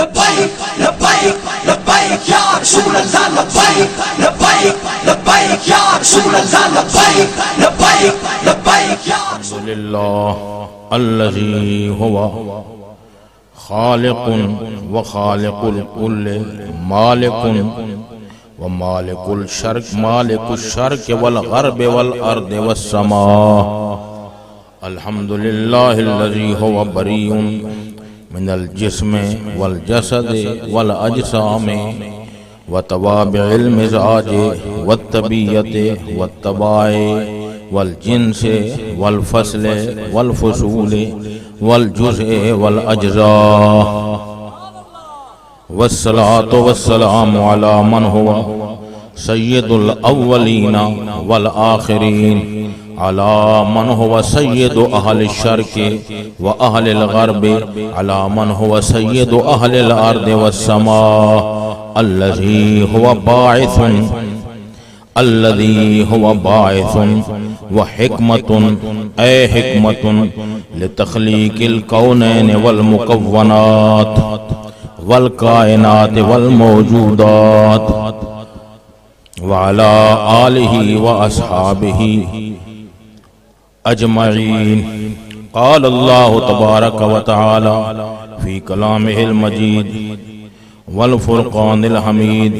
لبیک لبیک لبیک یا رسول اللہ لبیک لبیک لبیک یا رسول اللہ لبیک لبیک لبیک یا الحمد للہ الذی ہوا خالق و خالق الکل مالک و مالک الشرق مالک الشرق والغرب والارض والسماء الحمد للہ الذی ہوا بریء من الجسم والجسد والاجسام وتوابع المزاج والطبیعت والطباع والجنس والفصل والفصول والجزء والاجزاء والصلاة والسلام على من هو سید الاولین والآخرین على من هو سید اہل الشرق و اہل الغرب على من هو سید اہل الارض والسماء الذي هو باعث الذي هو باعث وحكمة أي حكمة لتخليق الكونين والمكونات والكائنات والموجودات وعلى آله وأصحابه أجمعين. قال الله تبارك وتعالى في كلامه المجيد والفرقان الحميد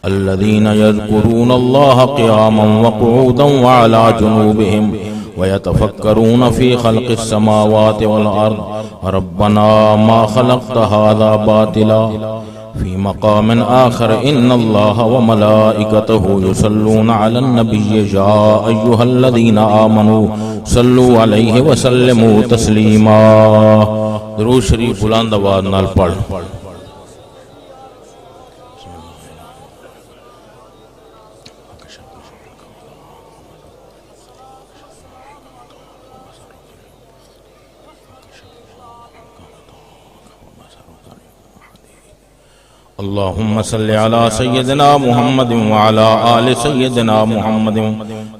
الذين يذكرون الله قياما وقعودا وعلى جنوبهم ويتفكرون في خلق السماوات والأرض ربنا ما خلقت هذا باطلا في مقام آخر إن الله وملائكته يصلون على النبي يا أيها الذين آمنوا صلوا عليه وسلموا تسليما. درود شریف بلند آواز نال پڑھ. اللهم صل على سيدنا محمد وعلى آل سيدنا محمد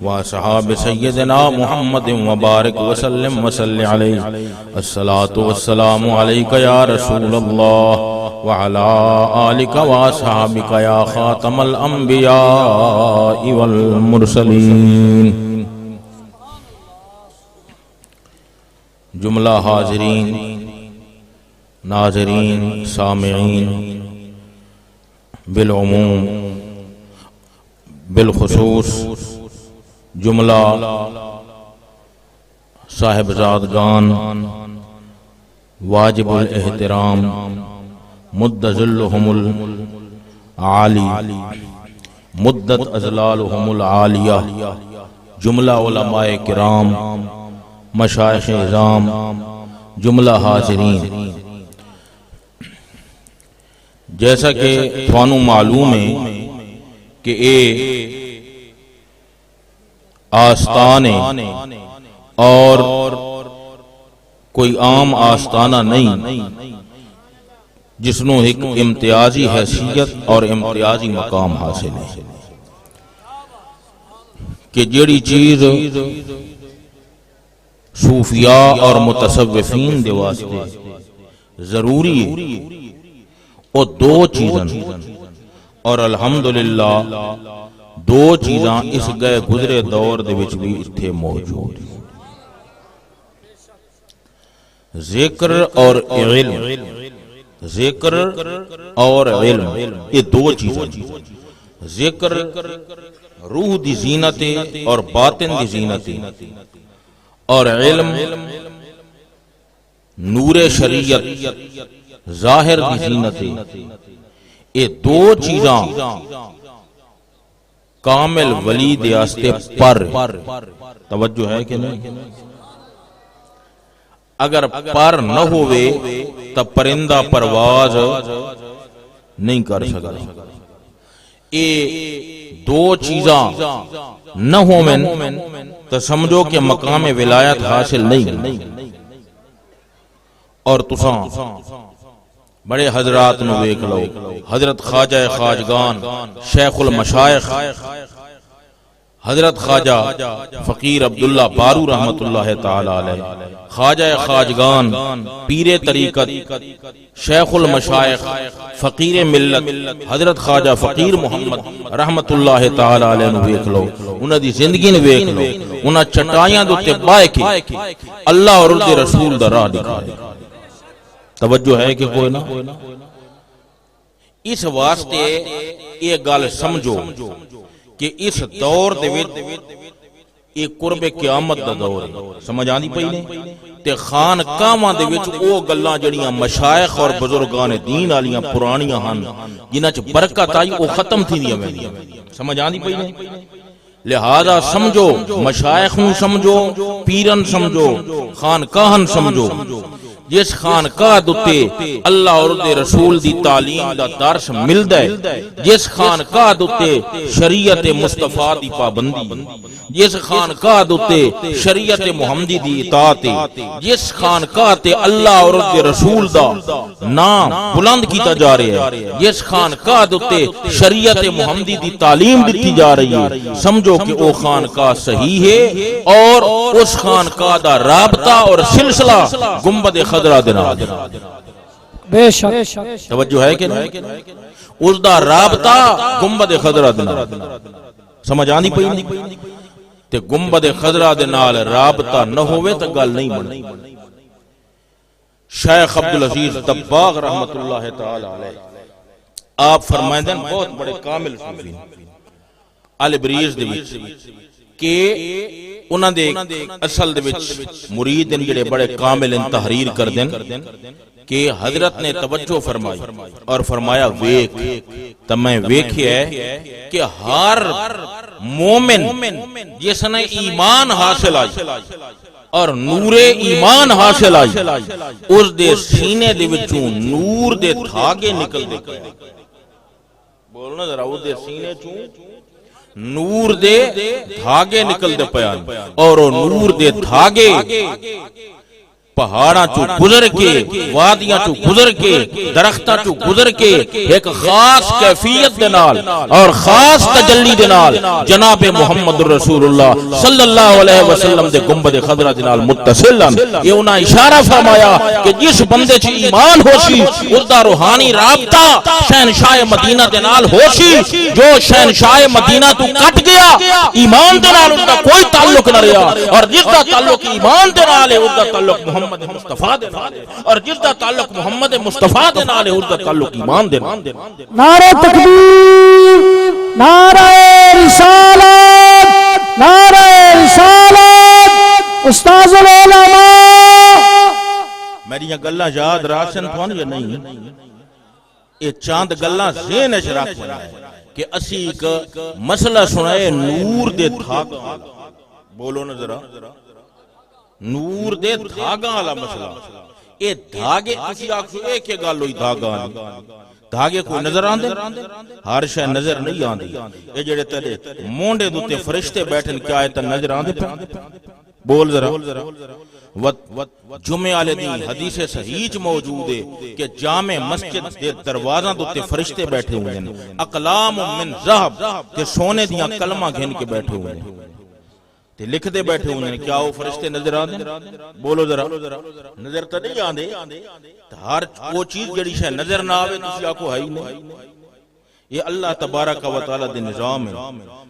وصحاب سيدنا محمد وبارك وسلم وسل عليه. الصلاة والسلام عليك يا رسول الله وعلى آلك وأصحابك يا خاتم الأنبياء والمرسلين. جملہ حاضرین ناظرین سامعین بالعموم بالخصوص جملہ صاحبزادگان واجب الاحترام مد ذلهم العالی مدت ازلالهم العالیہ جملہ علماء کرام مشائخ اعظام جملہ حاضرین. جیسا کہ تھانوں معلوم ہے کہ اے آستانے اور کوئی عام آستانہ نہیں جسنوں ایک امتیازی حیثیت اور امتیازی مقام حاصل ہے کہ جڑی چیز صوفیاء اور متصوفین دے واسطے ضروری ہے وہ دو چیزاں اور الحمدللہ دو چیزاں اس گئے گزرے دور دے وچ بھی اتھے موجود ذکر اور علم. ذکر اور علم یہ دو چیزاں. ذکر روح دی زینت اور باطن دی زینت اور علم نور شریعت ظاہر دی زینت. یہ دو چیزاں کامل ولی دے واسطے پر توجہ ہے کہ نہیں. اگر پر نہ ہوئے تو پرندہ پرواز نہیں کر سکتا. یہ دو چیزاں نہ ہومن تو سمجھو کہ مقام ولایت حاصل نہیں. اور تساں بڑے حضرات نو دیکھ لو، حضرت خواجہ خواجگان شیخ المشائخ حضرت خواجہ فقیر عبداللہ بارو رحمت اللہ تعالی علیہ، خواجہ خواجگان، پیر طریقت، شیخ المشائخ، فقیر ملت حضرت خواجہ فقیر محمد رحمت اللہ تعالی علیہ نو ویکھ لو، انہاں دی زندگی نو ویکھ لو، انہاں چٹائیاں دے تے باہ کے اللہ اور دے رسول دا راہ دکھایا۔ توجہ ہے کہ کوئی نہ؟ اس واسطے یہ گل سمجھو کہ اس دور دے وچ یہ قرب قیامت دا دور ہے، سمجھ آندی پئی نہیں؟ تے خانقاہاں دے وچ او گلاں جڑیاں مشائخ اور بزرگان دین والیاں پرانیاں ہن جنہاں چ برکت آئی او ختم تھیندیاں ویندیاں، سمجھ آندی پئی نہیں؟ لہذا سمجھو، مشائخ نوں سمجھو، پیرن سمجھو، خانقاہن سمجھو۔ جس خانقاہ دتے اللہ اور دے رسول دی تعلیم دا درس ملدا ہے، جس خانقاہ دتے شریعت مصطفیٰ دی پابندی، جس خانقاہ دتے شریعت محمدی دی اطاعت، جس خانقاہ تے اللہ اور دے رسول دا نام بلند کیتا جا رہا ہے، جس خانقاہ دتے شریعت محمدی دی تعلیم دتی جا رہی ہے، سمجھو کہ وہ خانقاہ صحیح ہے، اور اس خانقاہ دا رابطہ اور سلسلہ گنبد خضرا دے نال بے شک۔ توجہ ہے کہ نہیں؟ اس دا رابطہ گنبد خضرا دے نال، سمجھ آندی پئی نہیں؟ تے گنبد خضرا دے نال رابطہ نہ ہوئے تو گل نہیں بنی۔ شیخ عبدالعزیز دباغ رحمت اللہ تعالی علیہ آپ فرمائندے بہت بڑے کامل صوفی البریز دے وچ کہ انہاں دے اصل دے وچ مرید نے جڑے بڑے کامل تحریر کر دین کہ حضرت نے توجہ فرمائی اور فرمایا ویکھ تے میں ویکھیا ہے کہ ہر مومن جس نے ایمان حاصل آئی اور نور ایمان حاصل آئی اس دے سینے دے وچوں نور دے دھاگے نکل دے پئے، بولنا ذرا، اس دے سینے چوں نور دے دھاگے نکل دے پیا، اور وہ نور دے دھاگے پہاڑاں چو گزر کے، وادیاں چو گزر کے، درختاں چو گزر کے ایک خاص کیفیت دے نال اور خاص تجلی دے نال جناب محمد رسول اللہ صلی اللہ علیہ وسلم دے گنبد خضرا دے نال متصلن۔ یہ انہاں اشارہ فرمایا کہ جس بندے چ ایمان ہوسی اس دا روحانی رابطہ شہنشاہ مدینہ دے نال ہوسی، جو شہنشاہ مدینہ تو کٹ گیا ایمان دے نال اس دا کوئی تعلق نہ رہا، اور جس دا تعلق ایمان دے نال ہے اس دا تعلق محمد مصطفیٰ دے نال، اور جس دا تعلق محمد مصطفیٰ دے نال ہے اس دا تعلق ایمان دے نال۔ نعرہ تکبیر، نعرہ رسالت، نعرہ رسالت، استاذ العلماء۔ میری یہ گلاں یاد راسن تھون یا نہیں؟ یہ چاند گلاں ذہن وچ رکھ ہے کہ اسی ایک مسئلہ سنائے نور دے دھاگا، بولو نا ذرا، نور دے دھاگا والا مسئلہ۔ اے دھاگے اسی آکھو ایک ہی گل ہوئی دھاگا دھاگے کوئی نظر آندے؟ ہر شے نظر نہیں آندی۔ اے جڑے تیرے مونڈے دوتے فرشتے بیٹھن کیا آئے تا نظر آندے پہ؟ بول ذرا۔ جمعہ والے دن حدیث صحیح موجود ہے کہ جامع مسجد دے دروازاں دوتے فرشتے بیٹھے ہوئے ہیں، اقلام من ذہب کہ سونے دیاں کلمہ گھن کے بیٹھے ہوئے ہیں، تے لکھ دے بیٹھے ہوئے ہیں۔ کیا وہ فرشتے نظر آندے؟ بولو ذرا، نظر تو نہیں آندے۔ ہر وہ چیز جڑی شے نظر نہ آوے تسی آکو ہے ہی نہیں۔ یہ اللہ تبارک و تعالی دے نظام ہے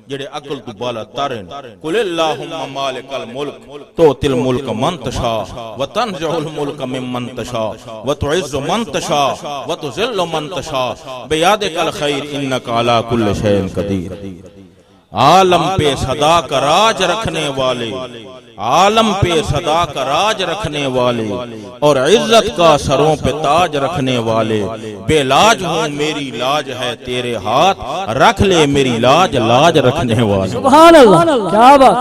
جڑے عقل تو بالا تر ہیں۔ قل اللہم مالک الملک تؤتی الملک من تشاء وتنزع الملک ممن تشاء وتعز من تشاء وتذل من تشاء بیدک الخیر انک علی کل شیء قدیر۔ عالم پہ صدا کا راج رکھنے والے، عالم پہ صدا کا راج رکھنے والے، اور عزت کا سروں پہ تاج رکھنے والے، بے لاج ہوں میری لاج ہے تیرے ہاتھ، رکھ لے میری لاج لاج رکھنے والے۔ سبحان اللہ، کیا بات۔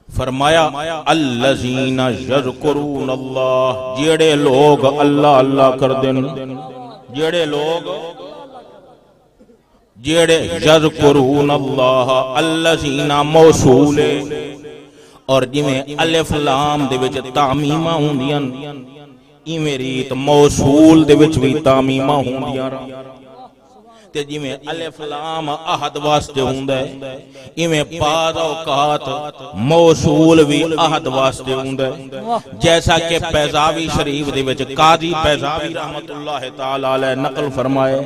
فرمایا الذین یذکرون اللہ، جیڑے لوگ اللہ اللہ کر دیں، جیڑے لوگ جیڑے یذکرون اللہ، الذین موصول، اور جویں الف لام دے وچ تعمیماں ہوندیاں ایویں ریت موصول دے وچ وی تعمیماں ہوندیاں، تے جویں الف لام احد واسطے ہوندا ہے ایویں بعض اوقات موصول بھی احد واسطے ہوندا ہے جیسا کہ بیضاوی شریف دے وچ قاضی بیضاوی رحمت اللہ تعالی علیہ نقل فرمائے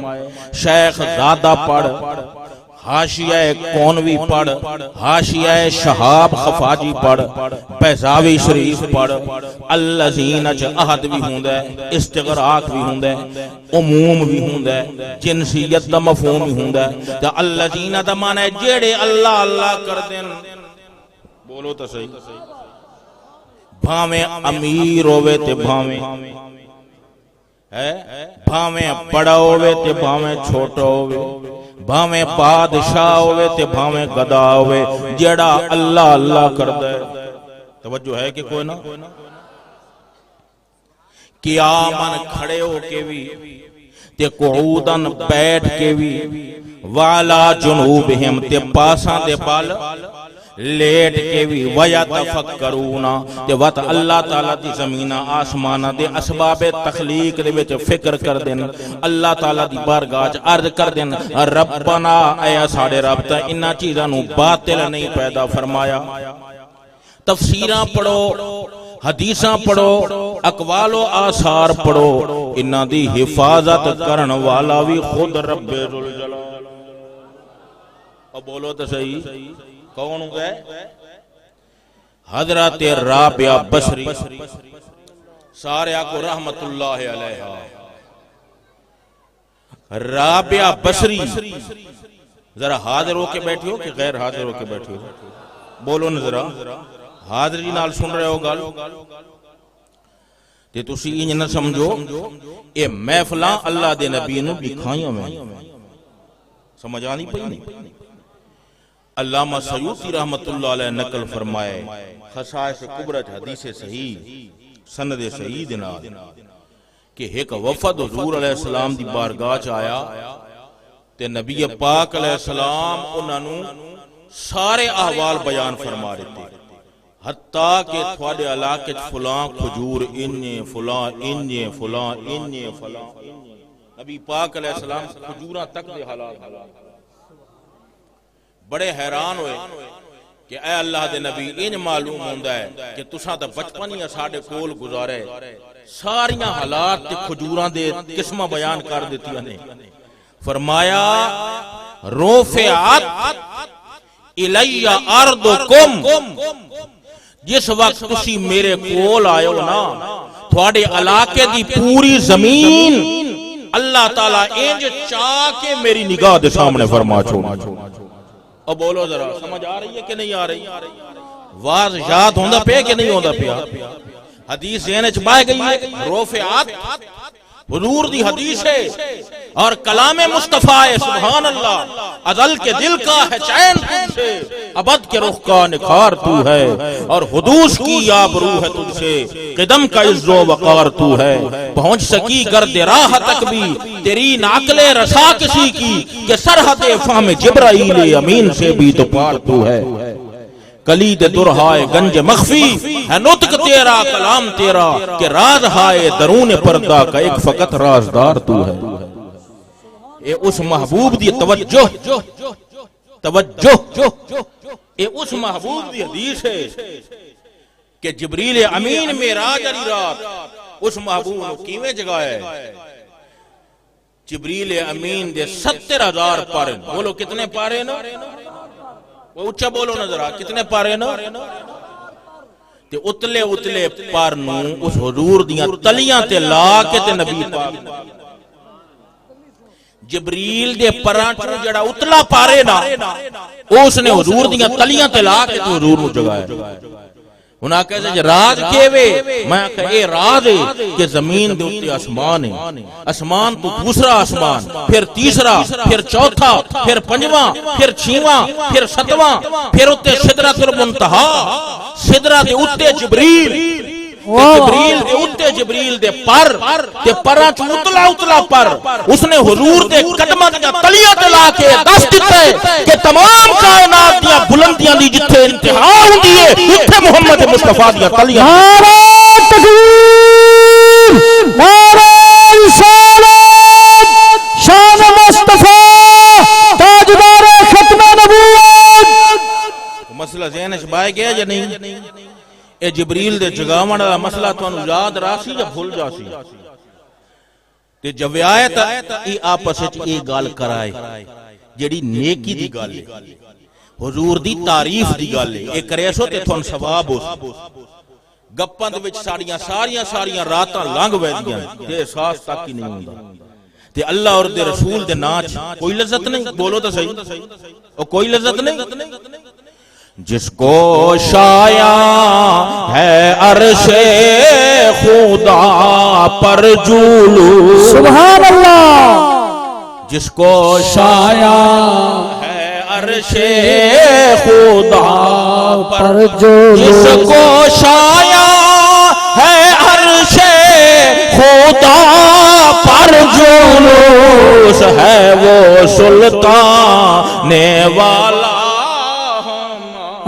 شیخ زادہ پڑھ حاشیہ کونوی پڑھ حاشیہ شہاب خفاجی پڑھ بیضاوی شریف پڑھ الذین چ احد بھی ہوندا ہے استغراق بھی ہوندا ہے عموم بھی ہوندا ہے جنسیت دا مفہوم بھی ہوندا ہے تے الذین دا معنی ہے جڑے اللہ اللہ کردے بولو تو صحیح بھاویں امیر ہوے تے بھاویں بھاویں بڑا ہوے تے بھاویں چھوٹا ہوے بھاویں بادشاہ ہوے تے بھاویں گدا ہوے جیڑا اللہ اللہ کردا ہے توجہ ہے کہ کوئی نہ قیاماً کھڑے ہو کے بھی تے قعوداً بیٹھ کے بھی والا جنوبہم تے پاساں دے بال لیٹ کے بھی وَيَتَفَكَّرُونَ تے وقت اللہ تعالیٰ دی زمینہ آسمانہ دے اسباب تخلیق دے وچ فکر کر دین اللہ تعالیٰ دی بارگاہ عرض کر دین ربنا اے ساڑے رب تا انہاں چیزاں نو باطل نہیں پیدا فرمایا تفسیراں پڑھو حدیثاں پڑھو اقوال و آثار پڑھو انہاں دی حفاظت کرن والا بھی خود رب ذوالجلال اب بولو تو صحیح کون گئے حضرت رابعہ بصری سارے کو رحمت اللہ علیہ رابعہ بصری ذرا حاضر ہو کے بیٹھی ہو کہ غیر حاضر ہو کے بیٹھی ہو بولو نا ذرا حاضری نال سن رہے ہو گل تے تسی انج نہ سمجھو اے محفلاں اللہ دے نبی نو دکھائیاں میں سمجھ آنی پئی نہیں علامہ سیوطی رحمت اللہ علیہ نقل فرمائے خصائص کبرى حدیث صحیح سند صحیح دینا کہ ایک وفد حضور علیہ السلام دی بارگاہ چ آیا تے نبی پاک علیہ السلام انہاں نو سارے احوال بیان فرما رہے تھے حتیٰ کہ تھوڑے علاقے فلاں کھجور انجے فلاں انجے فلاں انجے فلاں نبی پاک علیہ السلام کھجوراں تک دے حالات بڑے حیران ہوئے کہ اے اللہ دے نبی ان معلوم ہوندا ہے کہ تساں تے بچپن ہی ساڈے کول گزارے ساریاں حالات تے کھجوراں دے قسماں بیان کر دتیاں نے فرمایا رفعت الی ارضکم جس وقت تسی میرے کول آئے ہو نا تھوڑے علاقے دی پوری زمین اللہ تعالیٰ انج چاہ کے میری نگاہ دے سامنے فرما چھوڑا اب بولو ذرا سمجھ آ رہی ہے کہ نہیں آ رہی واز یاد ہوندا پہ کہ نہیں ہوندا پیا حدیث ذہن چ پائے گئی ہے رفعت حضور دی حدیث ہے اور کلام مصطفیٰ ہے سبحان اللہ ازل کے دل کا ہے چین تجھ سے ابد کے رخ کا نکھار تو ہے اور حدوث کی آبرو ہے تجھ سے قدم کا عز و وقار تو ہے پہنچ سکی گرد راہ تک بھی تیری ناقل رسا کسی کی کہ سرحد فہم جبرائیل امین سے بھی تو پار تو ہے کلید درہائے گنج مخفی ہے نطق تیرا کلام تیرا کہ راز ہائے درون پردہ کا ایک فقط رازدار تو ہے اے اس محبوب دی توجہ اے اس محبوب دی حدیث ہے کہ جبریل امین معراج علی رات اس محبوب نے کیویں جگایا ہے جبریل امین دے 70,000 پارے بولو کتنے پارے نا اچھا بولو نا ذرا کتنے پارے نا تے اتلے اتلے پار نو اس حضور دیاں تلیاں تے لا کے تے نبی پاک جبریل دے پراں چوں جڑا اتلا پارے نا اس نے حضور دیاں تلیاں تے لا کے تے حضور نو جگایا انہاں کہتے ہیں راز کیوے میں کہ اے راز ہے کہ زمین دے اوتے آسمان ہے آسمان تو دوسرا آسمان پھر تیسرا پھر چوتھا پھر پنجواں پھر چھواں پھر ستواں پھر اوتے سدرۃ المنتہا سدرہ دے اوتے جبریل جبریل دے اوتے جبریل دے پر تے پراں چ اتلا اتلا پر اس نے حضور دے قدماں تے تلیاں تے لا کے دس دتے کہ تمام کائنات دی بلندیاں دی جتھے انتہا ہوندی ہے اوتھے محمد مصطفیٰ دی تلیاں نعرہ تکبیر نعرہ رسالت شان مصطفیٰ یا نہیں؟ اے جبریل دے جگاون دا مسئلہ تانوں یاد راسی یا بھول جاسی؟ تے جب آیت ای آپس وچ اے گل کرائے جڑی نیکی دی گل ہے، حضور دی تعریف دی گل ہے، اے کرے سو تے تھن ثواب ہو گپاں دے وچ ساریاں راتاں لنگ ویندیاں تے احساس تک ہی نہیں ہوندا تے اللہ اور دے رسول دے نام کوئی لذت نہیں؟ بولو تو صحیح، او کوئی لذت نہیں؟ جس کو شایع ہے عرش خدا پر جولوس، سبحان اللہ، جس کو شایع ہے عرش خدا پر جولوس، جس کو شایع ہے عرش خدا پر جولوس ہے وہ سلطان والا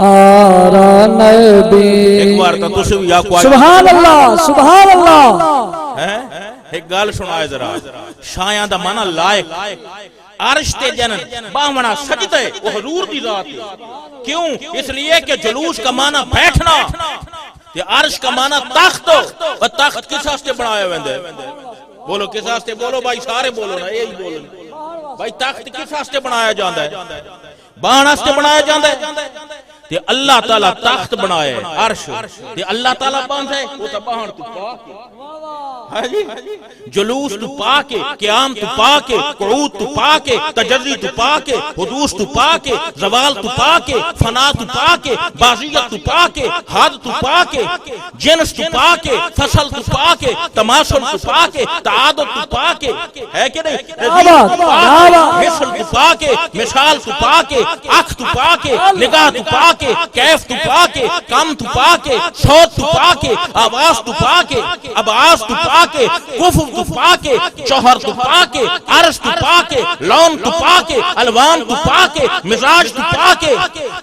آرا نبی۔ ایک بار تو تسی بھی یا کوئی سبحان اللہ، سبحان اللہ، ایک گل سنائے ذرا، شایع دا معنی لائق، عرش تے جنت باہمنا سجدہ ہے، وہ حضور دی ذات ہے۔ کیوں؟ اس لیے کہ جلوس کا معنی بیٹھنا، یہ عرش کا معنی تخت، اور تخت کس واسطے بنایا ویندے؟ بولو کس واسطے؟ بولو بھائی، سارے بولو نا، یہی بولو بھائی، تخت کس واسطے بنایا جاندا ہے؟ بہن واسطے بنایا جاندا ہے تے اللہ تعالیٰ تخت بنایا ہے عرش تے اللہ تعالیٰ باندھا ہے وہ تو بہن تو پاک ہے، جلوس تو پاک ہے، قیام تو پاک ہے، قعود تو پاک ہے، تجری تو پاک ہے، حدوث تو پاک ہے، زوال تو پاک ہے، فنا تو پاک ہے، بازیت تو پاک ہے، حد تو پاک ہے، جنس تو پاک ہے، فصل تو پاک ہے، تماثل تو پاک ہے، تعادل تو پاک ہے کہ نہیں؟ نظیر تو پاک ہے، مثل تو پاک ہے، مثال تو پاک ہے، اکھ تو پاک ہے، نگاہ تو پاک ہے، کیف تو پاک ہے، کم تو پاک ہے، صوت تو پاک ہے، آواز تو پاک ہے، ابعاث تو پاک ہے، کفر تو پاک ہے، جوہر تو پاک ہے، عرش تو پاک ہے، لون تو پاک ہے، الوان تو پاک ہے، مزاج تو پاک ہے،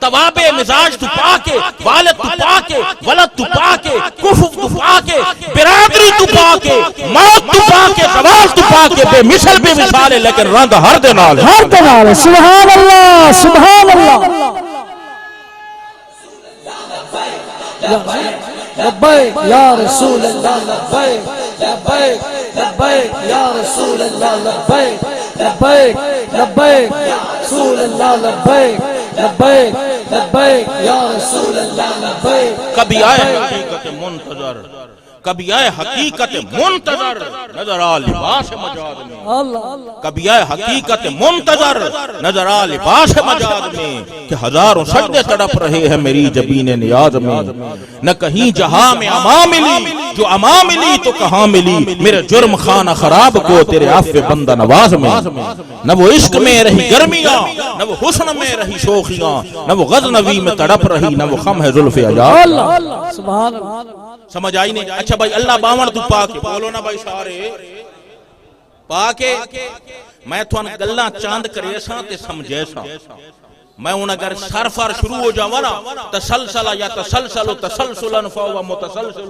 تواب مزاج تو پاک ہے، والد تو پاک ہے، ولد تو پاک ہے، کفر تو پاک ہے، برادری تو پاک ہے، موت تو پاک ہے، زوال تو پاک ہے، بے مثل بے مثال ہے، لیکن رنگ ہر دنال ہے، ہر دنال ہے۔ سبحان اللہ، سبحان اللہ، لبیک یا رسول اللہ، لبیک لبیک لبیک یا رسول اللہ، لبیک لبیک لبیک رسول اللہ، لبیک لبیک لبیک یا رسول اللہ، لبیک۔ کبھی آئے حقیقت منتظر، کبھی آئے حقیقت منتظر، نظر آ لباس مجاد میں، کبھی آئے حقیقت منتظر، نظر آ لباس مجاد میں، کہ ہزاروں سجدے تڑپ رہے ہیں میری جبین نیاز میں، نہ کہیں جہاں میں اما ملی، جو اما ملی تو کہاں ملی، میرے جرم خانہ خراب کو تیرے عفو بندہ نواز میں، نہ وہ عشق میں رہی گرمیاں، نہ وہ حسن میں رہی شوخیاں، نہ وہ غزنوی میں تڑپ رہی، نہ وہ خم ہے زلف عجاب۔ سبحان اللہ، سمجھ آئی نہیں؟ اچھا بھائی، اللہ باون تو پاک ہے، بولو نا بھائی سارے پاک ہے۔ میں تو گلاں چاند کرے ساں تے سمجھے ساں، میں ان اگر سرفر شروع ہو جاواں نا، تسلسل یا تسلسل تسلسلا فهو متسلسل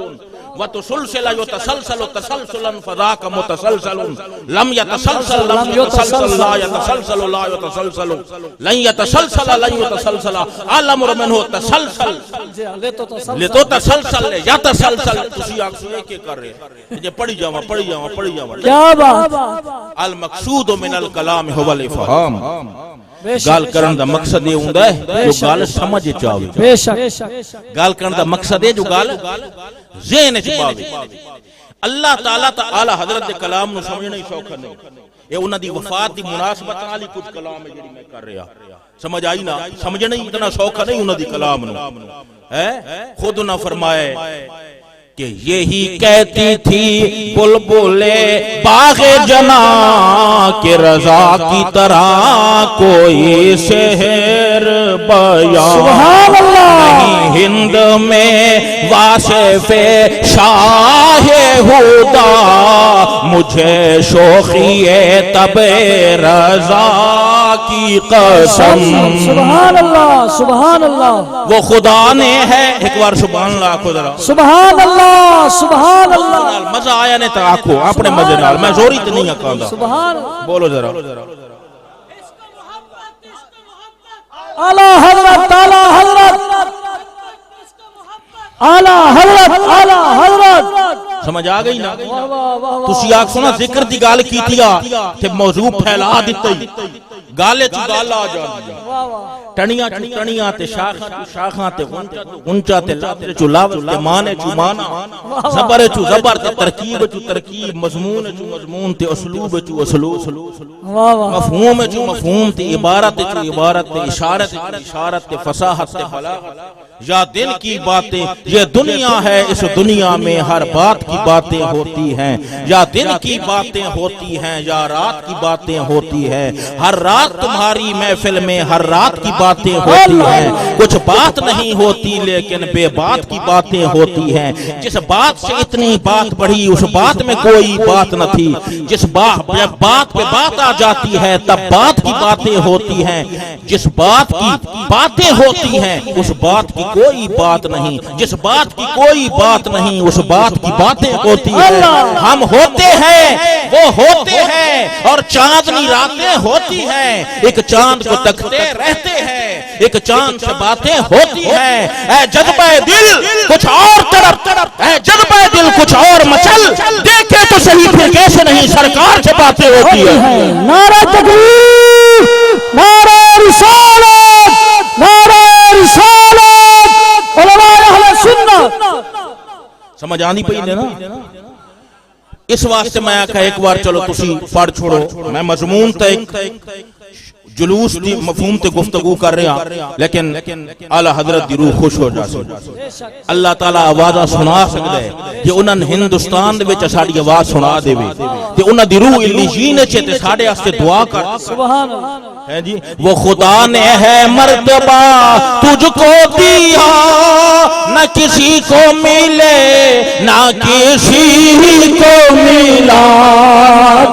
وتسلسل يتسلسل تسلسلا فذاك متسلسل لم يتسلسل لم يتسلسل لا يتسلسل لا يتسلسل لن يتسلسل لن يتسلسل الامر منه تسلسل لتو تسلسل یا تسلسل تسی آنکھ کے کر رہے یہ پڑھی جاواں پڑھی جاواں پڑھی جاواں۔ کیا بات، المقصود من الکلام هو الافهام، گال کرن دا مقصد یہ ہوندا ہے جو گال سمجھ چاوے، بے شک گال کرن دا مقصد ہے جو گال ذہن وچ پاوے۔ اللہ تعالی حضرت دے کلام نو سمجھنا ہی سوکھا نہیں، یہ انہاں دی وفات دی مناسبت نال ہی کچھ کلام ہے جڑی میں کر رہا، سمجھ آئی نا؟ سمجھنا ہی اتنا سوکھا نہیں انہاں دی کلام نو، ہے خود نہ فرمائے کہ یہی کہتی تھی بلبلے باغ جناں کہ رضا کی طرح کوئی شہر بیان سبحان اللہ، نہیں ہند میں واصف شاہ ہدا، مجھے شوخی طب رضا کی قسم۔ سبحان اللہ، سبحان اللہ، وہ خدا نے ہے، ایک بار سبحان اللہ آکھو ذرا، سبحان اللہ، سبحان اللہ، مزہ آیا نے تو آکھو اپنے مزے نال، میں زوری تے نہیں آکھاندا، سبحان اللہ، بولو ذرا۔ اعلی حضرت، اعلی حضرت، حضرت سمجھ آ گئی نا تسی آکھ سنا ذکر دی گال کیتیا تے موضوع پھیلا دیتے گالے چ گال آ جاندی ٹنیاں چ ٹنیاں تے شاخاں تے اونچا تے لاتے چ لاوت تے مانے چ مانا زبر چ زبر تے ترکیب چ ترکیب مضمون چ مضمون تے اسلوب چ اسلوب مفہوم چ مفہوم تے عبارت چ عبارت تے اشارت چ اشارت تے فصاحت تے بلاغت یا دل کی باتیں یہ دنیا ہے اس دنیا میں ہر بات کی باتیں ہوتی ہیں یا دل کی باتیں ہوتی ہیں یا رات کی باتیں ہوتی ہیں ہر رات تمہاری محفل میں ہر رات کی باتیں ہوتی ہیں کچھ بات نہیں ہوتی لیکن بے بات کی باتیں ہوتی ہیں جس بات سے اتنی بات بڑھی اس بات میں کوئی بات نہ تھی جس بات پہ بات آ جاتی ہے تب بات کی باتیں ہوتی ہیں جس بات کی باتیں ہوتی ہیں اس بات کی کوئی بات نہیں جس بات کی کوئی بات نہیں اس بات کی باتیں ہوتی ہیں ہم ہوتے ہیں وہ ہوتے ہیں اور چاندنی راتیں ہوتی ہیں ایک چاند کو تکتے رہتے ہیں ایک چاند سے باتیں ہوتی ہیں اے جذبہ دل کچھ اور طرف اے جذبہ دل کچھ اور مچل دیکھے تو صحیح پھر کیسے نہیں سرکار سے باتیں ہوتی ہیں نعرہ تکبیر نعرہ رسالت نعرہ رسالت علماء اہل سنت سمجھ آنی پئی نا اس واسطے میں آکھا ایک بار چلو تسی پڑھ چھوڑو میں مضمون تے جلوس دی مفہوم تے گفتگو کر رہا لیکن اعلی حضرت دی روح خوش ہو جاسی اللہ تعالیٰ آوازہ سنا سکتا ہے کہ انہاں ہندوستان دے وچ ساڈی آواز سنا دے تے انہاں دی روح علیین وچ تے ساڈے واسطے دعا کر سبحان اللہ ہے جی وہ خدا نے ہے مرتبہ تجھ کو دیا نہ کسی کو ملے نہ کسی کو ملا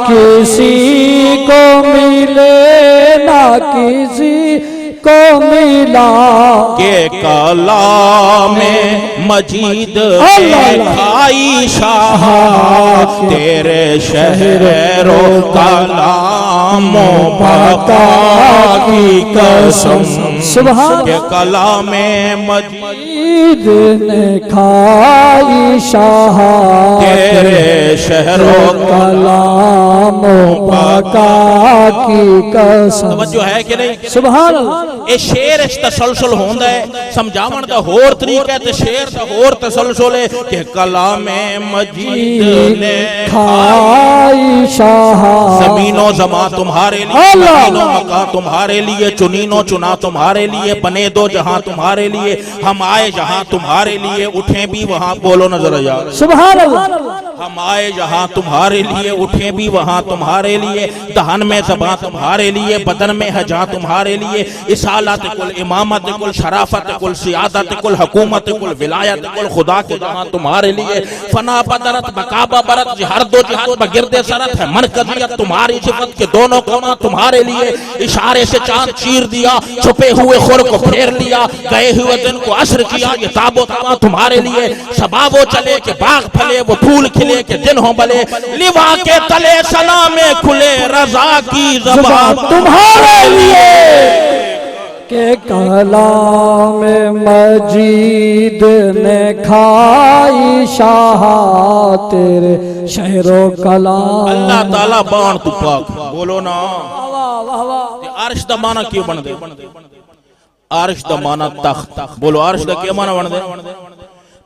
کسی کو ملے نہ کسی کو ملا کہ کلام مجید میں کھائی شاہ تیرے شہر و کلام بقا کی قسم سبحان کہ کلام مجید عید نے کھائی شاہ تیرے شہر و کلام بقا کی قسم توجہ ہے کہ نہیں سبحان اللہ اے شیر اس تسلسل ہوندا ہے سمجھاون دا ہور طریقہ ہے تے شیر دا ہور تسلسل ہے کہ کلام مجید نے کھائی شاہ زمین و زمان تمہارے لیے زمین و مکان تمہارے لیے چنین و چنا تمہارے لیے بنے دو جہاں تمہارے لیے ہم آئے جہاں تمہارے لیے اٹھیں بھی وہاں بولو نظر یار سبحان اللہ ہم آئے جہاں تمہارے لیے اٹھیں بھی وہاں تمہارے لیے دہن میں زبان تمہارے لیے بدن میں ہے جہاں تمہارے لیے رسالت کل امامت کل شرافت کل سیادت کل حکومت کل ولایت کل خدا کے جہاں تمہارے لیے فنا بدرت بقابہ برت ہر دو جہات بگرد سرت ہے مرکزیت تمہاری صفت کے دونوں کما تمہارے لیے اشارے سے چاند چیر دیا چھپے ہوئے خور کو پھیر لیا گئے ہوئے دن کو عصر کیا یہ تاب و تما تمہارے لیے سبا وہ چلے کہ باغ پھلے وہ پھول کھلے کہ دن ہوں بلے لیوا کے تلے سلام کھلے رضا کی زبان تمہارے لیے کہ کلام مجید نے کھائی شاہ تیرے شہر و کلام اللہ تعالیٰ بان تو پاک بولو نا عرش دا مانا کیوں بن دے عرش دا مانا تخت بولو عرش دا کیا مانا بن دے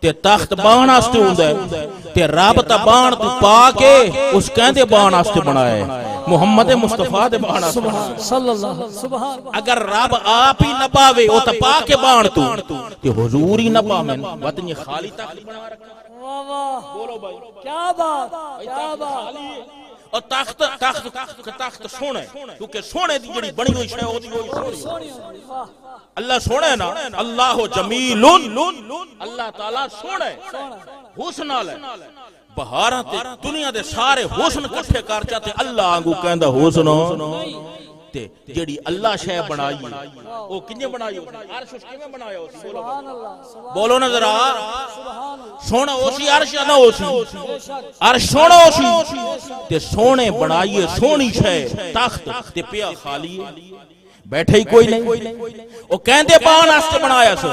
تے تخت بان آستے ہوندہ ہے تے رب تا بان تو پاکے اس کہندے بان آستے بنائے محمد مصطفیٰ دے بان آستے صلی اللہ سبحان اگر رب آپ ہی نہ پاوے او تا پاکے بان تو تے حضور ہی نہ پاوین وطن یہ خالی تخت بنا رکھا بولو بھائی کیا بات کیا بات اور تخت سونے کیونکہ سونے دی جڑی بنی ہوئی شے ہوتی ہوئی اللہ سونے نا اللہ جمیل اللہ تعالیٰ سونے حسن آلے بہاراں تے دنیا دے سارے حسن کٹھے کر چاہتے اللہ آنگو کہندہ حسن تے جڑی اللہ شے بنائی او کنجے بنائی عرش اس کیویں بنایا ہوسی بولو نا ذرا سونا ہوسی عرش نہ ہوسی عرش سونا ہوسی تے سونے بنائیے سونی شے تخت تے پیا خالی بیٹھے ہی کوئی نہیں وہ کہندے پان آستے بنایا سو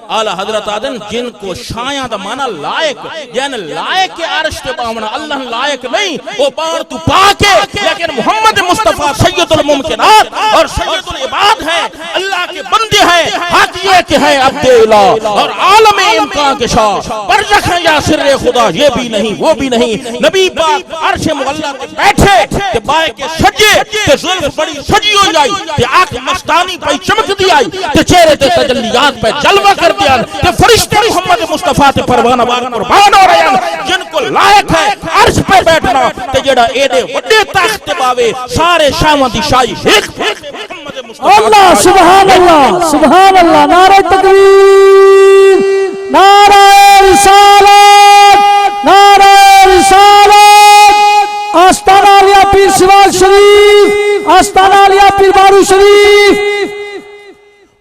اعلی حضرت آدن جن کو شایاں دا مانا لائق یعنی لائق کے عرش تے پاونا اللہ لائق نہیں وہ پان تو پاکے لیکن محمد مصطفیٰ سید الممکنات اور سید العباد ہے اللہ کے بندے ہیں حق یہ کہ ہے عبد الہ اور عالم امکان کے شاہ برزخ ہے یا سر خدا یہ بھی نہیں وہ بھی نہیں نبی پاک عرش معلیٰ کے بیٹھے کہ بائے کے سجے کہ ظلف بڑی سجی ہو جائی کہ آنکھ مستانی پہ چمک دی آئی کہ چہرے تے تجلیات پہ جلوہ کر دیا کہ فرشتے محمد مصطفیٰ تے پروانہ باغ قربان ہو رہے ہیں جن کو لائق ہے عرش پہ بیٹھنا تے جڑا ایڈے وڈے تخت باوے سارے شامہ دی شاہی ایک محمد مصطفیٰ اللہ سبحان اللہ نعرہ تکبیر نعرہ رسالت نعرہ رسالت آستانہ علیہ پیر سوال شریف آستانہ علیہ پیر بارو شریف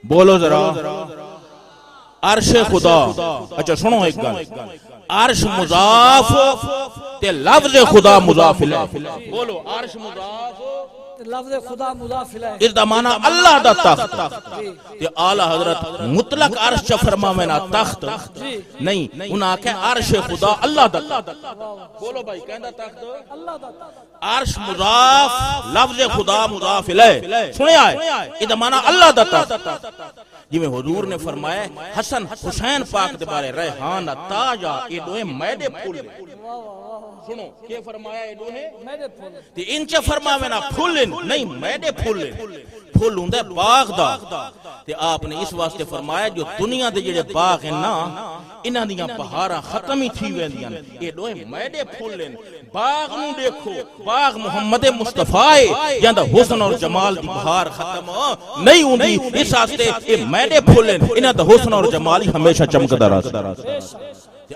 بولو ذرا عرش خدا اچھا سنو ایک گل عرش مضاف تے لفظ خدا مضاف ہے بولو عرش مضاف لفظ خدا مضاف ہے اس دا معنی اللہ دا تخت تے اعلی حضرت مطلق عرش چا فرماوینا تخت نہیں انہاں کہ عرش خدا اللہ دا تخت بولو بھائی کہندا تخت اللہ دا تخت عرش مضاف لفظ خدا مضاف ہے سنے آئے اس دا معنی اللہ دا تخت جی میں حضور نے فرمایا حسن حسین پاک دے بارے ریحان تاجا یہ دوئے میدے پھول سنو کیا فرمایا یہ دوئے میدے پھول تے انچہ فرماوینا پھولن نہیں میدے پھولن پھول ہوندے باغ دا تے آپ نے اس واسطے فرمایا جو دنیا دے جڑے باغ ہیں نا انہاں دیاں بہاراں ختم ہی تھی ویندیاں یہ دوئے میدے پھولن باغ نو دیکھو باغ محمد مصطفیٰ جاندہ حسن اور جمال دی بہار ختم نہیں ہوندی اس واسطے یہ میدے پھولن انہاں دا حسن اور جمال ہی ہمیشہ چمکدا رہتا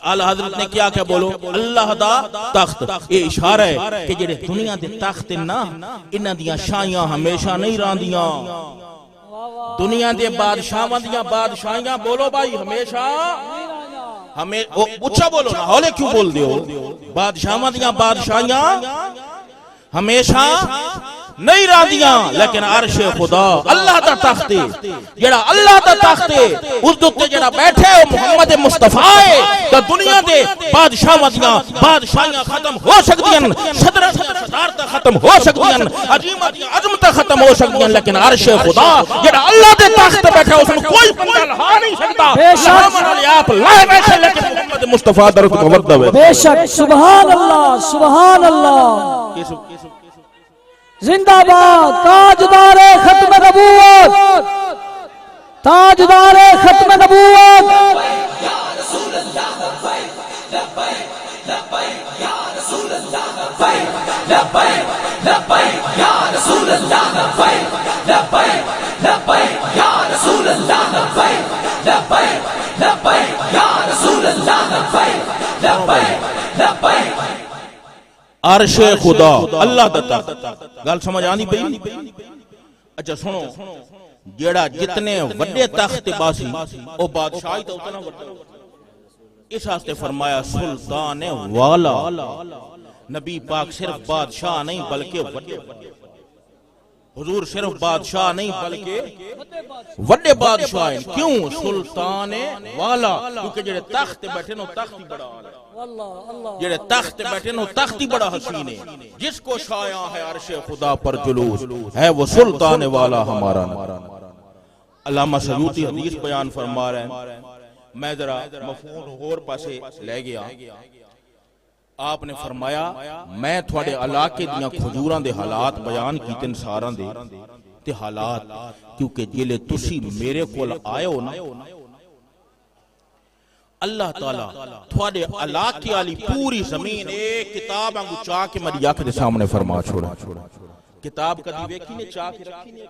اعلی حضرت نے کیا کہ بولو اللہ دا تخت یہ اشارہ ہے کہ جڑے دنیا دے تخت نا انہاں دیاں شاہیاں ہمیشہ نہیں راندیاں دنیا دے بادشاہاں دیاں بادشاہیاں بولو بھائی ہمیشہ ہمیں اچھا بولو نا ہولے کیوں بول دیو بادشاہاں دیاں بادشاہیاں ہمیشہ نہیں راندیاں لیکن عرش خدا اللہ دا تخت جڑا اللہ دا تخت اس دے جڑا بیٹھے محمد مصطفیٰ تے دنیا دے بادشاہاں دیاں بادشاہیاں ختم ہو سکدیاں صدارت ختم ہو سکدیاں عظمت ختم ہو سکدیاں لیکن عرش خدا جڑا اللہ دے تخت بیٹھا اس میں کوئی بندہ لہا نہیں سکتا لہا علی آپ لائے بیٹھے لیکن محمد مصطفیٰ در کو ورد ہے بے شک سبحان اللہ زندہ باد تاجدار ختم نبوت تاجدار ختم نبوت یا رسول اللہ لبیک لبیک لبیک یا رسول اللہ لبیک لبیک لبیک یا رسول اللہ لبیک لبیک لبیک یا رسول اللہ لبیک لبیک لبیک یا رسول اللہ لبیک لبیک لبیک عرش خدا اللہ دا تخت گل سمجھ آنی پئی اچھا سنو جیڑا جتنے وڈے تخت باسی او بادشاہی تا اتنا وڈا اس واسطے فرمایا سلطان والا نبی پاک صرف بادشاہ نہیں بلکہ وڈے حضور صرف بادشاہ نہیں بلکہ وڈے بادشاہ ہیں کیوں سلطان والا کیونکہ جڑے تخت بیٹھے نو تخت ہی بڑا جڑے تخت بیٹھے نو تخت ہی بڑا حسین ہے جس کو شایع ہے عرش خدا پر جلوس ہے وہ سلطان والا ہمارا علامہ سیوطی حدیث بیان فرما رہے ہیں میں ذرا مفہوم اور پاسے لے گیا آپ نے فرمایا میں تھوڑے علاقے دیاں کھجوراں دے حالات بیان کیتن ساراں دے تے حالات کیونکہ جلے تسی میرے کول آئے ہو نا اللہ تعالیٰ تھوڑے علاقے والی پوری زمین ایک کتاب آنگو چاہ کے میری آنکھ دے سامنے فرما چھوڑا کتاب کا دیوے کی نے چاہ کے رکھی نے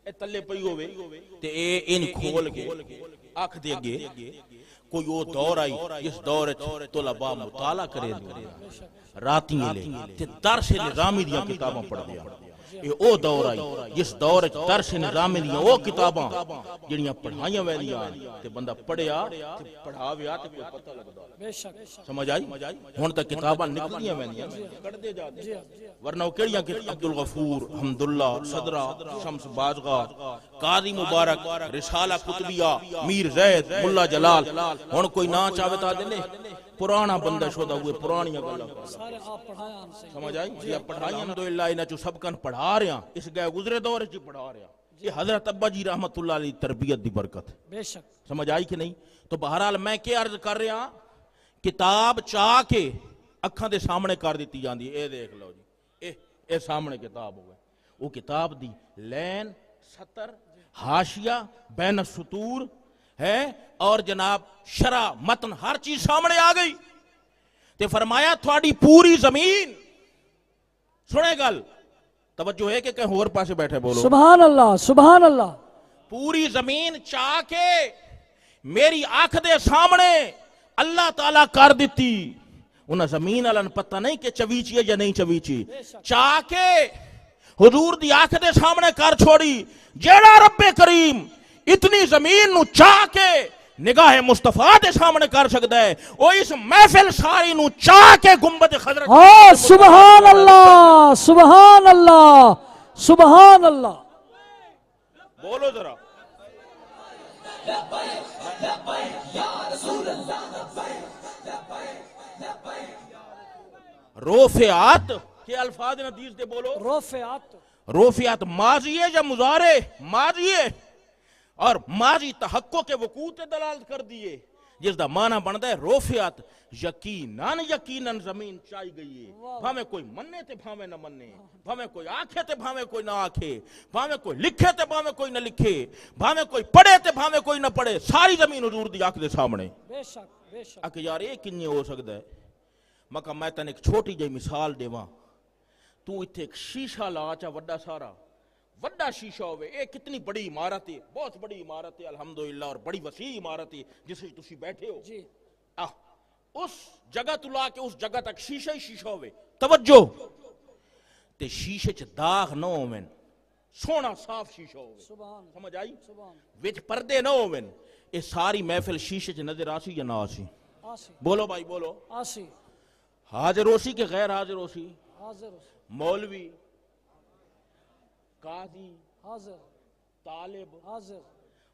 اے تلے پئی ہوئے تے اے ان کھول کے آنکھ دے گے کوئی وہ دور آئی جس دور طلباء مطالعہ کرے راتیں لے تے درس نظامی دیاں کتاباں پڑھ دیا یہ او دور آئی جس دور درس نظام دیا او کتاباں جڑیاں پڑھائیاں ویلیاں تے بندہ پڑھیا تے پڑھاویا تے کوئی پتہ لگدا بے شک سمجھ آئی ہن تے کتاباں نکلیاں ویلیاں کڈدے جاندے ورنہ او کیڑیاں کہ عبدالغفور حمداللہ صدرہ شمس بازغا قاضی مبارک رسالہ قطبیہ میر زید ملا جلال ہن کوئی نہ چاہے تا دے پرانا بندہ شودا ہوئے پرانیاں گلاں سارے آپ پڑھایا ہم سے سمجھ آئی یہ پڑھائیاں الحمدللہ انہاں چوں سب کن پڑھا رہے ہیں اس گئے گزرے دور وچ پڑھا رہے ہیں یہ حضرت ابا جی رحمت اللہ علیہ تربیت دی برکت بے شک سمجھ آئی کہ نہیں تو بہرحال میں کیا عرض کر رہا کتاب چاہ کے اکھاں دے سامنے کر دیتی جاندی اے دیکھ لو جی اے سامنے کتاب ہوئے وہ کتاب دی لین سطر حاشیہ بین السطور ہے اور جناب شرح متن ہر چیز سامنے آ گئی تے فرمایا تھوڑی پوری زمین سنے گل توجہ ہے کہ کہیں اور پاسے بیٹھے بولو سبحان اللہ سبحان اللہ پوری زمین چاہ کے میری آنکھ دے سامنے اللہ تعالیٰ کر دیتی انہاں زمین والن پتہ نہیں کہ چویچی ہے یا نہیں چویچی چاہ کے حضور دی آنکھ دے سامنے کر چھوڑی جیڑا رب کریم اتنی زمین نو چاہ کے نگاہ مصطفیٰ دے سامنے کر سکتا ہے وہ اس محفل ساری نو چاہ کے گنبد خضرت ہاں سبحان اللہ سبحان اللہ سبحان اللہ بولو ذرا روفعات کے الفاظ حدیث دے بولو روفعات ماضی ہے یا مضارع ماضی ہے اور ماضی تحقق کے وقوع تے دلالت کر دیئے جس دا معنی بنتا ہے روفعات یقیناً زمین چاہی گئی ہے بھامے کوئی مننے تے بھامے نہ مننے بھامے کوئی آنکھے تے بھامے کوئی نہ آنکھے بھامے کوئی لکھے تے بھامے کوئی نہ لکھے بھامے کوئی پڑھے تے بھامے کوئی نہ پڑھے ساری زمین حضور دی آنکھ دے سامنے بے شک بے شک اکھ یار یہ کنی ہو سکتا ہے مکہ میں تن ایک چھوٹی جائی مثال دے وہاں تو اتھے ایک شیشہ لا چا وڈا سارا وڈا شیشہ ہوئے ایک کتنی بڑی عمارت ہے بہت بڑی عمارت ہے الحمدللہ اور بڑی وسیع عمارت ہے جس سے تسی بیٹھے ہو جی اس جگہ تو لا کے اس جگہ تک شیشہ ہی شیشہ ہوئے توجہ تے شیشے چ داغ نہ ہوئے سونا صاف شیشہ ہوئے سمجھ آئی وچ پردے نہ ہوئے یہ ساری محفل شیشے چ نظر آسی یا نہ آسی بولو بھائی بولو آسی حاضر ہوسی کہ غیر حاضر ہوسی مولوی قاضی حاضر طالب حاضر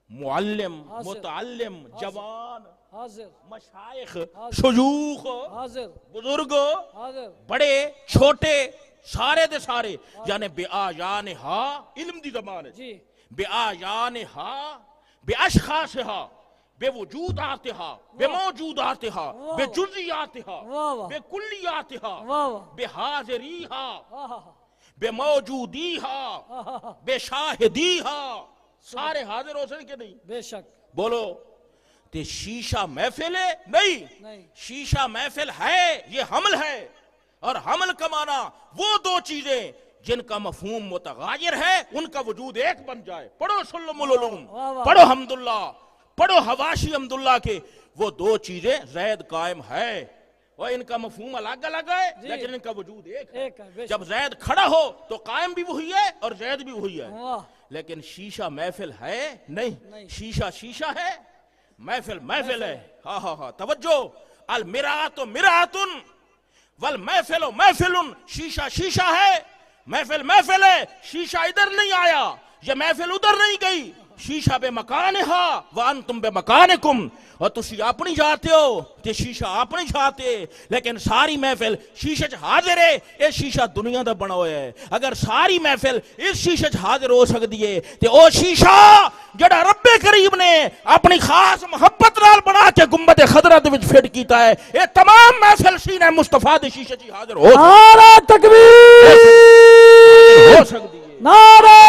معلم حاضر متعلم جوان حاضر مشائخ شیوخ حاضر بزرگ حاضر بڑے چھوٹے سارے دے سارے یعنی بے آیانہا علم دی زبان ہے جی بے آیانہا بے اشخاصہا بے وجوداتہا بے موجوداتہا بے جزیاتہا بے کلیاتہا بے حاضریہا بے موجودیہا بے شاہدیہا سارے حاضر ہو سکے کہ نہیں بے شک بولو تے شیشہ محفل ہے نہیں شیشہ محفل ہے یہ حمل ہے اور حمل کا معنی وہ دو چیزیں جن کا مفہوم متغایر ہے ان کا وجود ایک بن جائے پڑھو سلم العلوم پڑھو حمداللہ پڑھو حواشی حمداللہ کے وہ دو چیزیں زید قائم ہے وہ ان کا مفہوم الگ الگ ہے لیکن ان کا وجود ایک ہے جب زید کھڑا ہو تو قائم بھی وہی ہے اور زید بھی وہی ہے لیکن شیشہ محفل ہے نہیں شیشہ شیشہ ہے محفل محفل ہے ہاں ہاں ہاں توجہ المرآت مرآت والمحفل محفل شیشہ شیشہ ہے محفل محفل ہے شیشہ ادھر نہیں آیا یہ محفل ادھر نہیں گئی شیشہ بے مکان ہا وانتم بے مکانکم اور تسی اپنی جاتے ہو تے شیشہ اپنی جاتے لیکن ساری محفل شیشہ چ حاضر ہے یہ شیشہ دنیا دا بنا ہویا ہے اگر ساری محفل اس شیشہ چ حاضر ہو سکتی ہے تے او شیشہ جڑا رب کریم نے اپنی خاص محبت نال بنا کے گنبد خضرا دے وچ فٹ کیتا ہے یہ تمام محفل سینہ مصطفیٰ دے شیشہ چ حاضر ہو نعرہ تکبیر سکتی ہے نعرہ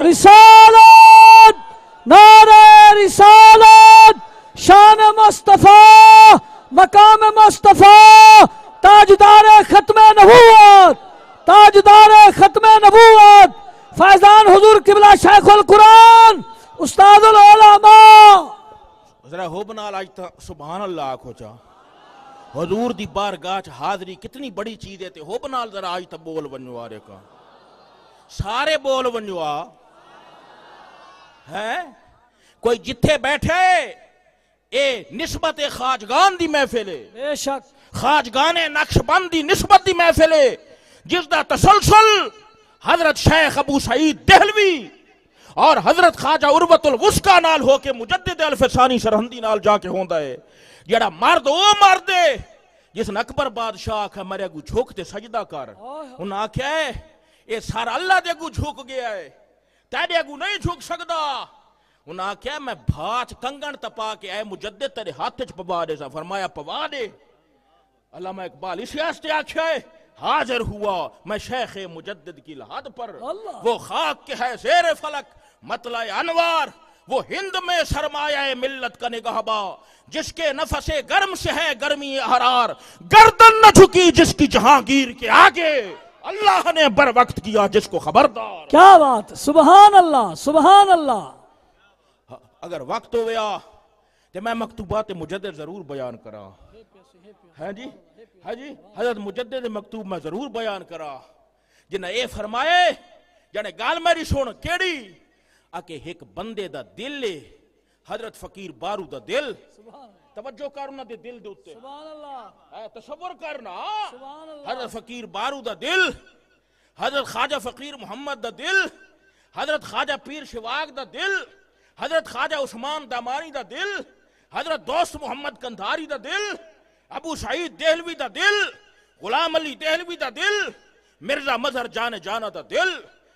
رسالت نعرہ رسالت شان مصطفیٰ مقام مصطفیٰ تاجدار ختم نبوت تاجدار ختم نبوت فیضان حضور قبلہ شیخ القرآن استاد العلماء ذرا ہو بنا آج تا سبحان اللہ آکھو چاہ حضور دی بارگاہ حاضری کتنی بڑی چیز ہے تے ہو بنا ذرا آج تا بول بنو آرے کا سارے بول ونجوا ہے کوئی جتھے بیٹھے اے نسبت خواجگان دی محفل ہے، بے شک خواجگان نقش بند دی نسبت دی محفل ہے جس دا تسلسل حضرت شیخ ابو سعید دہلوی اور حضرت خواجہ عروۃ الوثقی نال ہو کے مجدد الفسانی سرہندی نال جا کے ہوندا ہے. جڑا مرد او مرد ہے جس نے اکبر بادشاہ آکھا میرے اگو جھوک تے سجدہ کر، انہاں آکھیا ہے اے سارا اللہ دے اگو جھوک گیا ہے تیرے اگو نہیں جھوک سکدا. انہاں آکھیا میں بھاچ کنگن تپا کے اے مجدد تیرے ہاتھ وچ پوا دے سا. فرمایا پوا دے. علامہ اقبال اسی واسطے آکھیا ہے حاضر ہوا میں شیخ مجدد کی لحد پر، وہ خاک کے ہے زیر فلک مطلع انوار، وہ ہند میں سرمایہ ملت کا نگہباں، جس کے نفس گرم سے ہے گرمی احرار، گردن نہ جھکی جس کی جہانگیر کے آگے، اللہ نے بر وقت کیا جس کو خبردار. کیا بات، سبحان اللہ سبحان اللہ. اگر وقت ہویا تو میں مکتوبات مجدد ضرور بیان کرا. ہاں جی ہاں جی حضرت مجدد مکتوب میں ضرور بیان کرا جنہیں اے فرمائے جانے گال میری سن کیڑی آکے ایک بندے دا دل لے حضرت فقیر بارو دا دل. توجہ کرنا دے دل دے اتے سبحان اللہ تصور کرنا. سبحان اللہ. حضرت فقیر بارو دا دل، حضرت خواجہ فقیر محمد دا دل، حضرت خواجہ پیر شواگ دا دل، حضرت خواجہ عثمان دامانی دا دل، حضرت دوست محمد کندھاری دا دل، ابو سعید دہلوی دا دل، غلام علی دہلوی دا دل، مرزا مظہر جان جانا دا دل،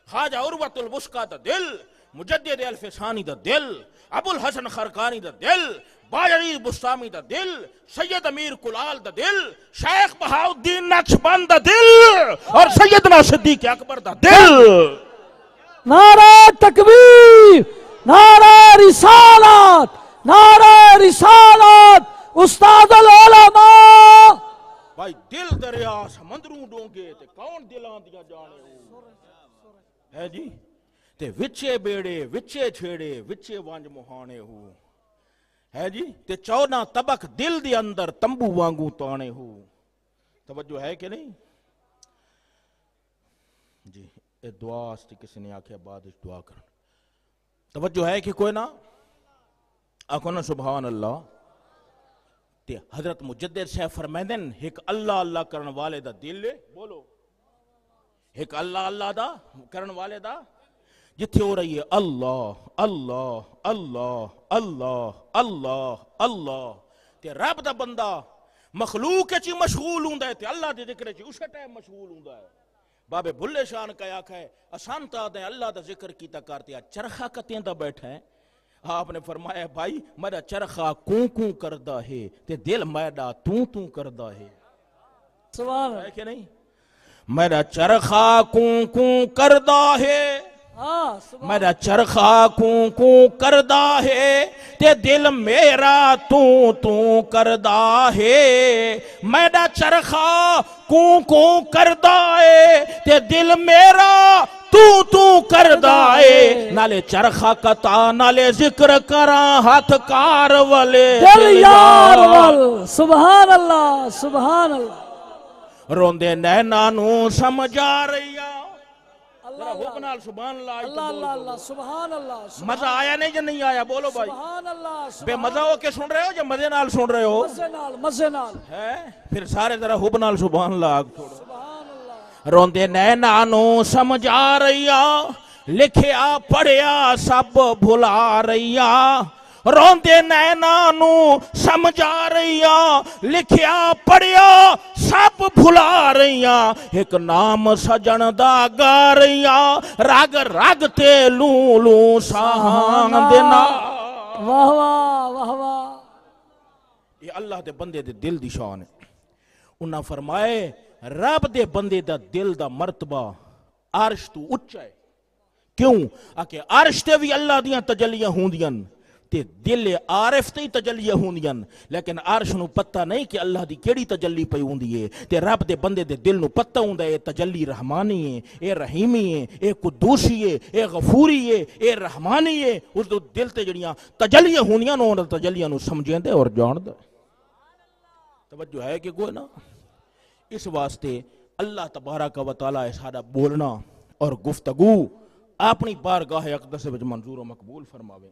خواجہ عروۃ الوثقی دا دل، مجدد الفسانی دا دل، ابو الحسن خرقانی دا دل، باجری بستامی دا دل، سید امیر کلال دا دل، شیخ بہاؤالدین نقشبند دا دل اور سیدنا صدیق اکبر دا دل. نعرہ تکبیر، نعرہ رسالت، نعرہ رسالت، استاد العلماء. بھائی دل دریا سمندروں ڈونگے تے کون دلان دیا جانے ہو ہے جی تے وچے بیڑے وچے چھیڑے وچے وانج مہانے ہو ہے جی تے چونا طبق دل دی اندر تمبو وانگوں تانے ہو. توجہ ہے کہ نہیں جی؟ اے دعا استی کسی نے آکھے بعد اس دعا کرن. توجہ ہے کہ کوئی نہ آکھو نا سبحان اللہ. تے حضرت مجدد سے فرمیدن ایک اللہ اللہ کرن والے دا دل لے بولو، ایک اللہ اللہ دا کرن والے دا جتھے ہو رہی ہے اللہ اللہ اللہ اللہ اللہ اللہ تے رب دا بندہ مخلوق چی مشغول ہوندا ہے تے اللہ دے ذکر چی اسے ٹائم مشغول ہوندا ہے. بابے بھلے شان کا آکھا ہے آسان تا دیں اللہ دا ذکر کیتا کرتے ہیں چرخہ کتیں دا بیٹھا ہے. آپ نے فرمایا بھائی میرا چرخہ کوں کوں کردا ہے تے دل میرا توں کردا ہے. سبحان ہے کہ نہیں؟ میرا چرخہ کوں کوں کردا ہے، میرا چرخہ کوں کوں کردا ہے تے دل میرا توں کردا ہے. میرا چرخہ کوں کوں کردا ہے تے دل میرا توں کردا ہے. نالے چرخہ کتا نالے ذکر کراں ہاتھ کار والے دل یار وال. سبحان اللہ سبحان اللہ. روندے نینانوں سمجھا رہیا. حکمنال سبحان اللہ اللہ اللہ اللہ سبحان اللہ. مزہ آیا نہیں یا نہیں آیا بولو بھائی؟ سبحان اللہ. بے مزہ ہو کے سن رہے ہو یا مزے نال سن رہے ہو؟ مزے نال مزے نال ہے پھر سارے ذرا حکمنال سبحان اللہ آگ چھوڑو. سبحان اللہ. روندے نینانوں سمجھا رہیا، لکھیا پڑھیا سب بھلا رہیا. روندے نینانوں سمجھا رہیا، لکھیا پڑھیا سب بھلا رہیا. ایک نام سجن دا گا رہیا، رگ رگ تے لوں لوں ساہاں دینا. واہ واہ واہ واہ. یہ اللہ دے بندے دے دل دی شان ہے. انہاں فرمائے رب دے بندے دا دل دا مرتبہ عرش تو اچھا ہے. کیوں؟ آکے عرش تے بھی اللہ دیاں تجلیاں ہوندیاں تے دل عارف تے تجلیاں ہوندیاں، لیکن عرش نو پتہ نہیں کہ اللہ دی کیڑی تجلی پئی ہوندی ہے. تے رب دے بندے دے دل نو پتہ ہوندا ہے تجلی رحمانی ہے، اے رحیمی ہے، اے قدوسی ہے، اے غفوری ہے، اے رحمانی ہے. اس دو دل تے جڑیاں تجلیاں ہوندیاں نو انہاں تجلیاں نو سمجھیندے اور جاندے. توجہ ہے کہ کوئی نہ؟ اس واسطے اللہ تبارک و تعالی سارا بولنا اور گفتگو اپنی بارگاہ اقدس وچ منظور و مقبول فرماوے،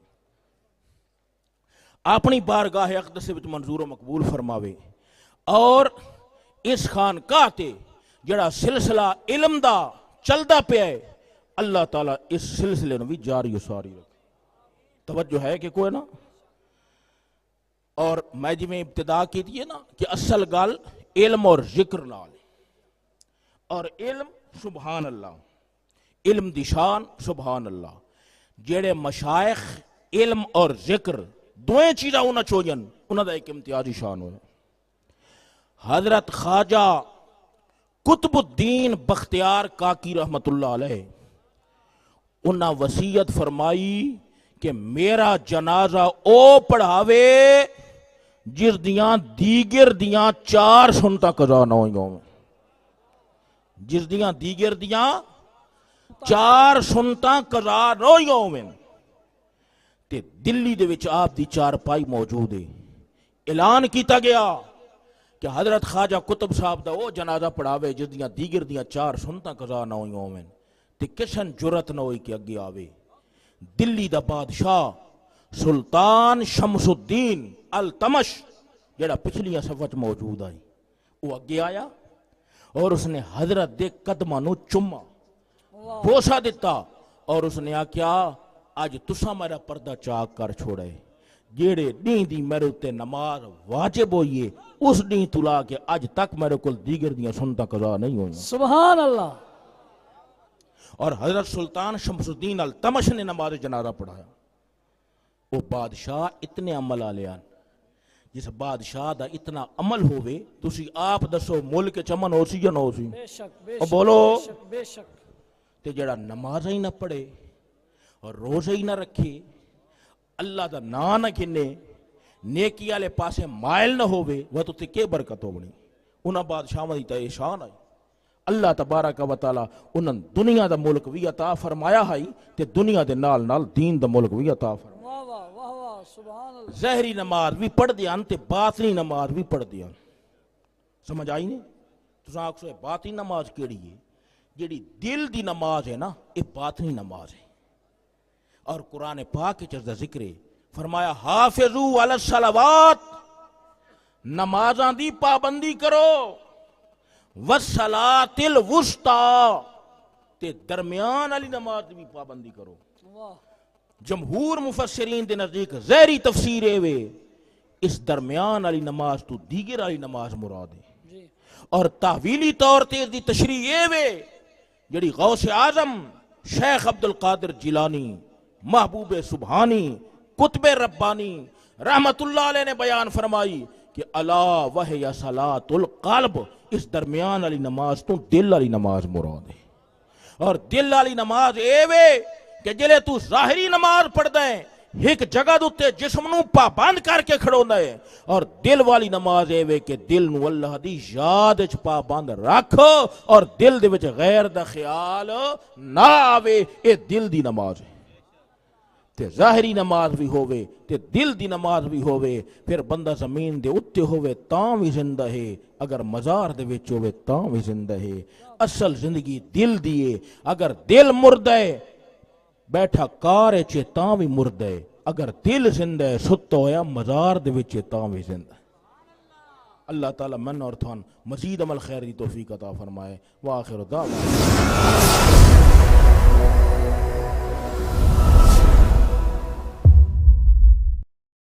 اپنی بارگاہ اقدس وچ منظور و مقبول فرماوے، اور اس خانقاہ تے جڑا سلسلہ علم دا چلدا پیا ہے اللہ تعالیٰ اس سلسلے نو بھی جاری و ساری رکھے۔ توجہ ہے کہ کوئی نا؟ اور میں جی میں ابتدا کی تھی نا کہ اصل گل علم اور ذکر نال، اور علم سبحان اللہ، علم دی شان سبحان اللہ، جڑے مشائخ علم اور ذکر دوئیں چیزاں انہاں چوجن انہاں دا ایک امتیازی شان ہوئے۔ حضرت خواجہ قطب الدین بختیار کاکی رحمت اللہ علیہ انہاں وصیت فرمائی کہ میرا جنازہ او پڑھاوے جس دیاں دیگر دیاں 4 سنتا قضا نہ ہوئی گاؤں، جس دیاں دیگر دیاں 4 سنتا قضا نہ ہوئی گاؤں میں، تے دلی دے وچ آپ دی 4 پائی موجود ہے۔ اعلان کیتا گیا کہ حضرت خواجہ قطب صاحب دا وہ جنازہ پڑھاوے جس دیاں دیگر دیاں 4 سنتا قضا نہ ہوئی گاؤں میں، تے کسن جرت نہ ہوئی کہ اگے آوے۔ دلی دا بادشاہ سلطان شمس الدین التمش جڑا پچھلیاں صفحہ موجود آئی، وہ اگے آیا اور اس نے حضرت دے قدمہ نو چما بوسا دیتا، اور اس نے آکیا آج تسا میرا پردہ چاک کر چھوڑے، جیڑے دین دی میرے تے نماز واجب ہوئیے اس دین تلا کے آج تک میرے کل دیگر دیاں سنتا قضا نہیں ہوئی۔ سبحان اللہ۔ اور حضرت سلطان شمس الدین التمش نے نماز جنازہ پڑھایا۔ وہ بادشاہ اتنے عمل آلیان، جس بادشاہ دا اتنا عمل ہوئے تسی آپ دسو ملک چمن ہو سی یا نہ ہو سی؟ بے شک بے اور شک بولو بے شک بے شک۔ تے جڑا نماز ہی نہ پڑھے اور روزہ ہی نہ رکھے، اللہ دا نا نہ گھنے، نیکی والے پاسے مائل نہ ہوئے، وہ تو تے کے برکت ہونی؟ انہاں بادشاہاں دی تے شان آئی۔ اللہ تبارک و تعالی انہاں دنیا دا ملک بھی عطا فرمایا ہے تے دنیا دے نال نال دین دا ملک بھی عطا فرمایا۔ واہ واہ واہ واہ سبحان اللہ۔ ظاہری نماز بھی پڑھ دیاں تے باطنی نماز بھی پڑھ دیاں۔ سمجھ آئی نہیں؟ تساں آکھو باطنی نماز کیڑی ہے؟ جیڑی دل دی نماز ہے نا یہ باطنی نماز ہے، اور قرآن پاک وچ دا ذکر ہے، فرمایا حافظوا علی الصلوات، نمازاں دی پابندی کرو، والصلاۃ الوسطی، تے درمیان والی نماز دی بھی پابندی کرو۔ واہ۔ جمہور مفسرین دے نزدیک ظاہری تفسیر ہے وے اس درمیان والی نماز تو دیگر والی نماز مراد ہے، جی۔ اور تحویلی طور تے دی تشریح یہ وے جڑی غوث اعظم شیخ عبد القادر جیلانی محبوب سبحانی قطب ربانی رحمت اللہ علیہ نے بیان فرمائی کہ الا وہی صلاۃ القلب، اس درمیان والی نماز تو دل والی نماز مراد ہے۔ اور دل والی نماز اے وے کہ جلے تو ظاہری نماز پڑھدا ہے ایک جگہ دوتے جسم نو پابند کر کے کھڑوندا ہے، اور دل والی نماز اے وے کہ دل نو اللہ دی یاد وچ پابند رکھ اور دل دے وچ غیر دا خیال نہ آوے، اے دل دی نماز ہے۔ تے ظاہری نماز بھی ہووے تے دل دی نماز بھی ہووے، پھر بندہ زمین دے اتے ہووے تاں بھی زندہ ہے، اگر مزار دے وچ ہووے تاں بھی زندہ ہے۔ اصل زندگی دل دی ہے، اگر دل مردہ ہے بیٹھا کار چے تاں بھی مردہ ہے، اگر دل زندہ ہے ستا ہویا مزار دے وچ تاں بھی زندہ ہے۔ اللہ تعالی من اور تھان مزید عمل خیر دی توفیق عطا فرمائے۔ وآخر دعوانا